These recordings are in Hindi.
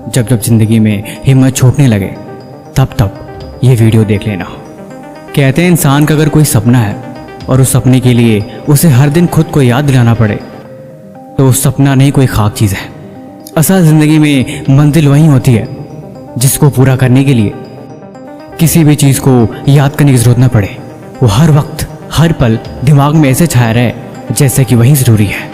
जब जब जिंदगी में हिम्मत छूटने लगे तब तब ये वीडियो देख लेना। कहते हैं इंसान का अगर कोई सपना है और उस सपने के लिए उसे हर दिन खुद को याद दिलाना पड़े तो उस सपना नहीं कोई खाक चीज़ है। असल ज़िंदगी में मंजिल वही होती है जिसको पूरा करने के लिए किसी भी चीज़ को याद करने की ज़रूरत न पड़े। वो हर वक्त हर पल दिमाग में ऐसे छाया रहे जैसे कि वही ज़रूरी है।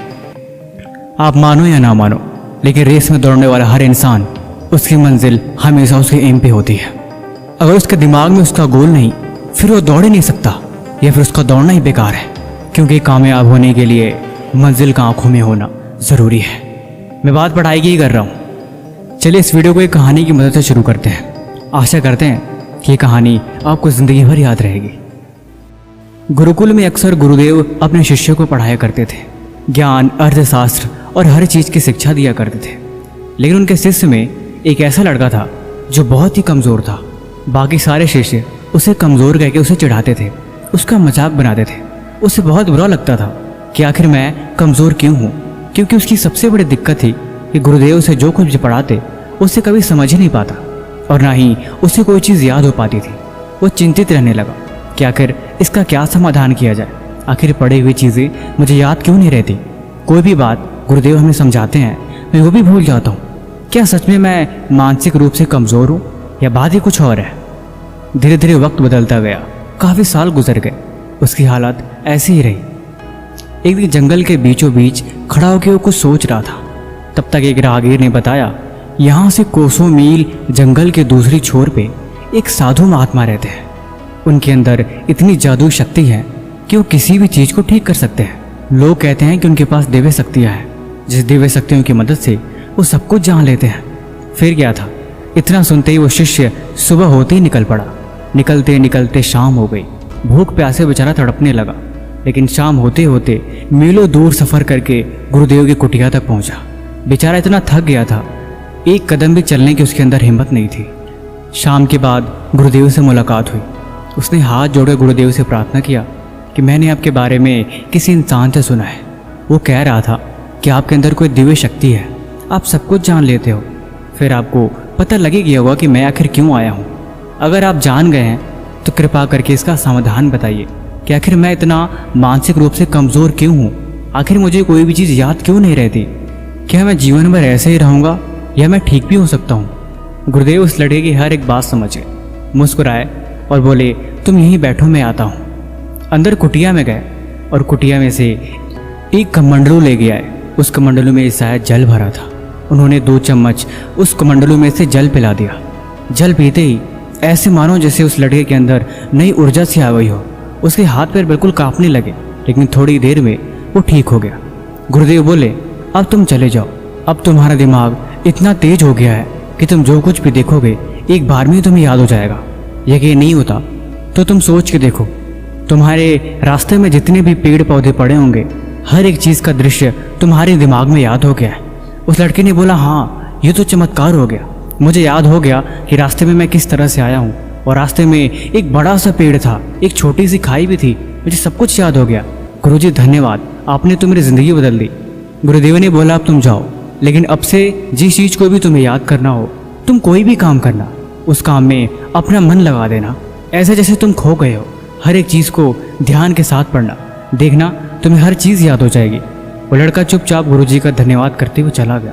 आप मानो या ना मानो, लेकिन रेस में दौड़ने वाला हर इंसान उसकी मंजिल हमेशा उसके एम पे होती है। अगर उसके दिमाग में उसका गोल नहीं फिर वो दौड़ ही नहीं सकता, या फिर उसका दौड़ना ही बेकार है, क्योंकि कामयाब होने के लिए मंजिल का आंखों में होना ज़रूरी है। मैं बात पढ़ाई की ही कर रहा हूँ। चलिए इस वीडियो को एक कहानी की मदद से शुरू करते हैं। आशा करते हैं कि ये कहानी आपको ज़िंदगी भर याद रहेगी। गुरुकुल में अक्सर गुरुदेव अपने शिष्यों को पढ़ाया करते थे। ज्ञान, अर्थशास्त्र और हर चीज़ की शिक्षा दिया करते थे। लेकिन उनके शिष्य में एक ऐसा लड़का था जो बहुत ही कमज़ोर था। बाकी सारे शिष्य उसे कमज़ोर कहकर उसे चिढ़ाते थे, उसका मजाक बनाते थे। उसे बहुत बुरा लगता था कि आखिर मैं कमज़ोर क्यों हूँ, क्योंकि उसकी सबसे बड़ी दिक्कत थी कि गुरुदेव उसे जो कुछ भी पढ़ाते उसे कभी समझ ही नहीं पाता और ना ही उसे कोई चीज़ याद हो पाती थी। वो चिंतित रहने लगा कि आखिर इसका क्या समाधान किया जाए। आखिर पढ़ी हुई चीज़ें मुझे याद क्यों नहीं रहती। कोई भी बात गुरुदेव हमें समझाते हैं मैं वो भी भूल जाता हूँ। क्या सच में मैं मानसिक रूप से कमज़ोर हूँ या बात ही कुछ और है। धीरे धीरे वक्त बदलता गया। काफ़ी साल गुजर गए। उसकी हालत ऐसी ही रही। एक दिन जंगल के बीचों बीच खड़ा होकर वो कुछ सोच रहा था। तब तक एक राहगीर ने बताया, यहाँ से कोसों मील जंगल के दूसरी छोर पे एक साधु महात्मा रहते हैं। उनके अंदर इतनी जादुई शक्ति है कि वो किसी भी चीज़ को ठीक कर सकते हैं। लोग कहते हैं कि उनके पास दिव्य शक्तियाँ हैं, जिस दिव्य शक्तियों की मदद से वो सब कुछ जान लेते हैं। फिर क्या था, इतना सुनते ही वो शिष्य सुबह होते ही निकल पड़ा। निकलते निकलते शाम हो गई। भूख प्यासे बेचारा तड़पने लगा। लेकिन शाम होते होते मीलों दूर सफ़र करके गुरुदेव की कुटिया तक पहुंचा। बेचारा इतना थक गया था, एक कदम भी चलने की उसके अंदर हिम्मत नहीं थी। शाम के बाद गुरुदेव से मुलाकात हुई। उसने हाथ जोड़कर गुरुदेव से प्रार्थना किया कि मैंने आपके बारे में किसी इंसान से सुना है। वो कह रहा था कि आपके अंदर कोई दिव्य शक्ति है, आप सब कुछ जान लेते हो। फिर आपको पता लग ही गया होगा कि मैं आखिर क्यों आया हूँ। अगर आप जान गए हैं तो कृपा करके इसका समाधान बताइए कि आखिर मैं इतना मानसिक रूप से कमज़ोर क्यों हूँ। आखिर मुझे कोई भी चीज़ याद क्यों नहीं रहती। क्या मैं जीवन भर ऐसे ही रहूँगा या मैं ठीक भी हो सकता हूँ। गुरुदेव उस लड़के की हर एक बात समझे, मुस्कुराए और बोले, तुम यहीं बैठो, मैं आता हूँ। अंदर कुटिया में गए और कुटिया में से एक कमंडलू ले गया है। उस कमंडलू में शायद जल भरा था। उन्होंने 2 चम्मच उस कमंडलू में से जल पिला दिया। जल पीते ही ऐसे मानो जैसे उस लड़के के अंदर नई ऊर्जा सी आ गई हो। उसके हाथ पैर बिल्कुल कांपने लगे, लेकिन थोड़ी देर में वो ठीक हो गया। गुरुदेव बोले, अब तुम चले जाओ। अब तुम्हारा दिमाग इतना तेज हो गया है कि तुम जो कुछ भी देखोगे एक बार में तुम्हें याद हो जाएगा। यकीन नहीं होता तो तुम सोच के देखो, तुम्हारे रास्ते में जितने भी पेड़ पौधे पड़े होंगे हर एक चीज़ का दृश्य तुम्हारे दिमाग में याद हो गया है। उस लड़के ने बोला, हाँ ये तो चमत्कार हो गया। मुझे याद हो गया कि रास्ते में मैं किस तरह से आया हूँ और रास्ते में एक बड़ा सा पेड़ था, एक छोटी सी खाई भी थी। मुझे सब कुछ याद हो गया। गुरुजी धन्यवाद, आपने तो मेरी ज़िंदगी बदल दी। गुरुदेव ने बोला, अब तुम जाओ, लेकिन अब से जिस चीज़ को भी तुम्हें याद करना हो तुम कोई भी काम करना, उस काम में अपना मन लगा देना, ऐसे जैसे तुम खो गए हो। हर एक चीज़ को ध्यान के साथ पढ़ना, देखना तुम्हें हर चीज़ याद हो जाएगी। वो लड़का चुपचाप गुरुजी का धन्यवाद करते हुए चला गया।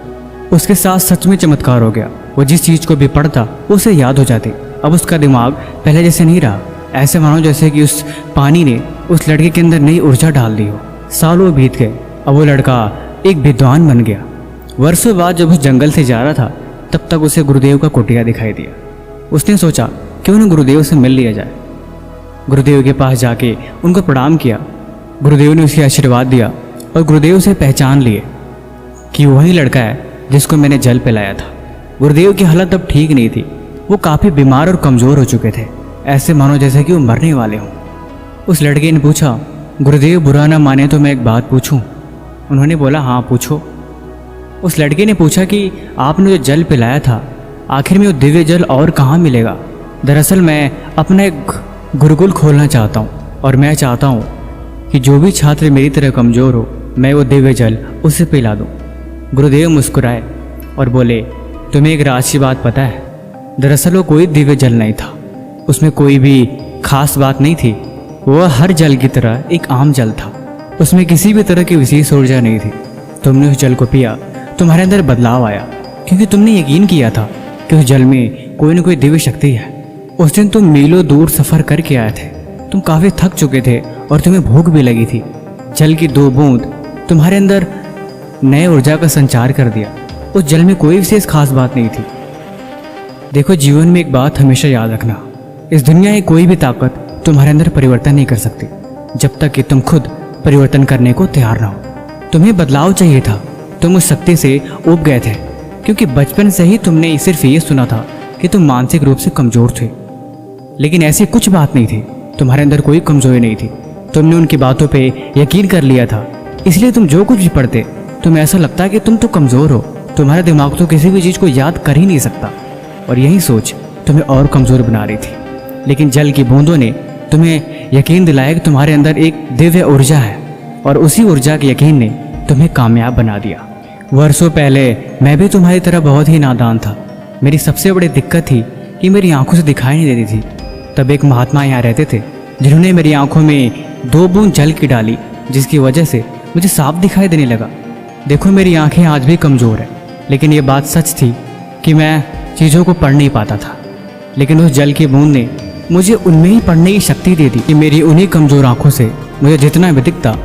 उसके साथ सच में चमत्कार हो गया। वो जिस चीज़ को भी पढ़ता उसे याद हो जाती। अब उसका दिमाग पहले जैसे नहीं रहा। ऐसे मानो जैसे कि उस पानी ने उस लड़के के अंदर नई ऊर्जा डाल दी हो। सालों बीत गए। अब वो लड़का एक विद्वान बन गया। वर्षों बाद जब उस जंगल से जा रहा था तब तक उसे गुरुदेव का कुटिया दिखाई दिया। उसने सोचा क्यों न गुरुदेव से मिल लिया जाए। गुरुदेव के पास जाके उनको प्रणाम किया। गुरुदेव ने उसे आशीर्वाद दिया और गुरुदेव से पहचान लिए कि वही लड़का है जिसको मैंने जल पिलाया था। गुरुदेव की हालत अब ठीक नहीं थी। वो काफ़ी बीमार और कमज़ोर हो चुके थे, ऐसे मानो जैसे कि वो मरने वाले हों। उस लड़के ने पूछा, गुरुदेव बुरा ना माने तो मैं एक बात पूछूं? उन्होंने बोला, हाँ पूछो। उस लड़के ने पूछा कि आपने जो जल पिलाया था आखिर में वो दिव्य जल और कहाँ मिलेगा? दरअसल मैं अपना एक गुरुकुल खोलना चाहता हूँ और मैं चाहता हूँ कि जो भी छात्र मेरी तरह कमज़ोर हो मैं वो दिव्य जल उसे पिला दूँ। गुरुदेव मुस्कुराए और बोले, तुम्हें एक राज की बात पता है? दरअसल वो कोई दिव्य जल नहीं था, उसमें कोई भी खास बात नहीं थी। वह हर जल की तरह एक आम जल था, उसमें किसी भी तरह की विशेष ऊर्जा नहीं थी। तुमने उस जल को पिया, तुम्हारे अंदर बदलाव आया, क्योंकि तुमने यकीन किया था कि उस जल में कोई न कोई दिव्य शक्ति है। उस दिन तुम मीलों दूर सफ़र करके आए थे, तुम काफ़ी थक चुके थे और तुम्हें भूख भी लगी थी। जल की 2 बूंद तुम्हारे अंदर नए ऊर्जा का संचार कर दिया। उस जल में कोई विशेष खास बात नहीं थी। देखो, जीवन में एक बात हमेशा याद रखना, इस दुनिया की कोई भी ताकत तुम्हारे अंदर परिवर्तन नहीं कर सकती जब तक कि तुम खुद परिवर्तन करने को तैयार ना हो। तुम्हें बदलाव चाहिए था, तुम उस शक्ति से ऊब गए थे, क्योंकि बचपन से ही तुमने सिर्फ ये सुना था कि तुम मानसिक रूप से कमज़ोर थे। लेकिन ऐसी कुछ बात नहीं थी, तुम्हारे अंदर कोई कमज़ोरी नहीं थी। तुमने उनकी बातों पे यकीन कर लिया था, इसलिए तुम जो कुछ भी पढ़ते तुम्हें ऐसा लगता कि तुम तो कमज़ोर हो। तुम्हारा दिमाग तो किसी भी चीज़ को याद कर ही नहीं सकता, और यही सोच तुम्हें और कमज़ोर बना रही थी। लेकिन जल की बूंदों ने तुम्हें यकीन दिलाया कि तुम्हारे अंदर एक दिव्य ऊर्जा है, और उसी ऊर्जा के यकीन ने तुम्हें कामयाब बना दिया। वर्षों पहले मैं भी तुम्हारी तरह बहुत ही नादान था। मेरी सबसे बड़ी दिक्कत थी कि मेरी आंखों से दिखाई नहीं देती थी। तब एक महात्मा यहाँ रहते थे, जिन्होंने मेरी आंखों में 2 बूंद जल की डाली, जिसकी वजह से मुझे साफ दिखाई देने लगा। देखो, मेरी आंखें आज भी कमज़ोर है, लेकिन ये बात सच थी कि मैं चीज़ों को पढ़ नहीं पाता था। लेकिन उस जल की बूंद ने मुझे उनमें ही पढ़ने की शक्ति दे दी कि मेरी उन्हीं कमज़ोर आंखों से मुझे जितना भी दिखता,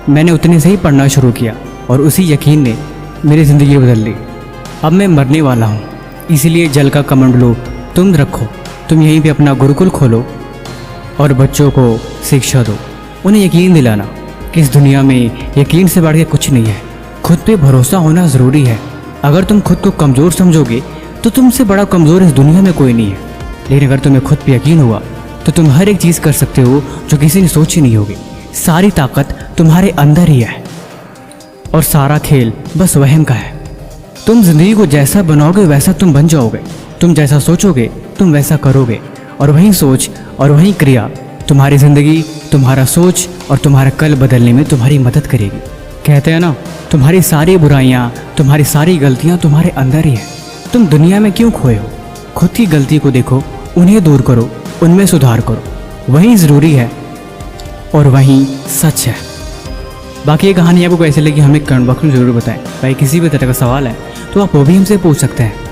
मैंने उतने से ही पढ़ना शुरू किया, और उसी यकीन ने मेरी ज़िंदगी बदल दी। अब मैं मरने वाला हूँ, इसीलिए जल का कमंडलू तुम रखो। तुम यहीं पे अपना गुरुकुल खोलो और बच्चों को शिक्षा दो। उन्हें यकीन दिलाना कि इस दुनिया में यकीन से बढ़ के कुछ नहीं है। खुद पे भरोसा होना ज़रूरी है। अगर तुम खुद को कमज़ोर समझोगे तो तुमसे बड़ा कमज़ोर इस दुनिया में कोई नहीं है। लेकिन अगर तुम्हें खुद पे यकीन हुआ तो तुम हर एक चीज़ कर सकते हो जो किसी ने सोची नहीं होगी। सारी ताकत तुम्हारे अंदर ही है, और सारा खेल बस वहम का है। तुम जिंदगी को जैसा बनाओगे वैसा तुम बन जाओगे। तुम जैसा सोचोगे तुम वैसा करोगे, और वही सोच और वही क्रिया तुम्हारी ज़िंदगी, तुम्हारा सोच और तुम्हारा कल बदलने में तुम्हारी मदद करेगी। कहते हैं ना, तुम्हारी सारी बुराइयाँ, तुम्हारी सारी गलतियाँ तुम्हारे अंदर ही है। तुम दुनिया में क्यों खोए हो? खुद की गलती को देखो, उन्हें दूर करो, उनमें सुधार करो। वही ज़रूरी है और वही सच है। बाकी ये कहानी आपको कैसे लगी हमें कमेंट बॉक्स में ज़रूर बताएं। भाई किसी भी तरह का सवाल है तो आप वो भी हमसे पूछ सकते हैं।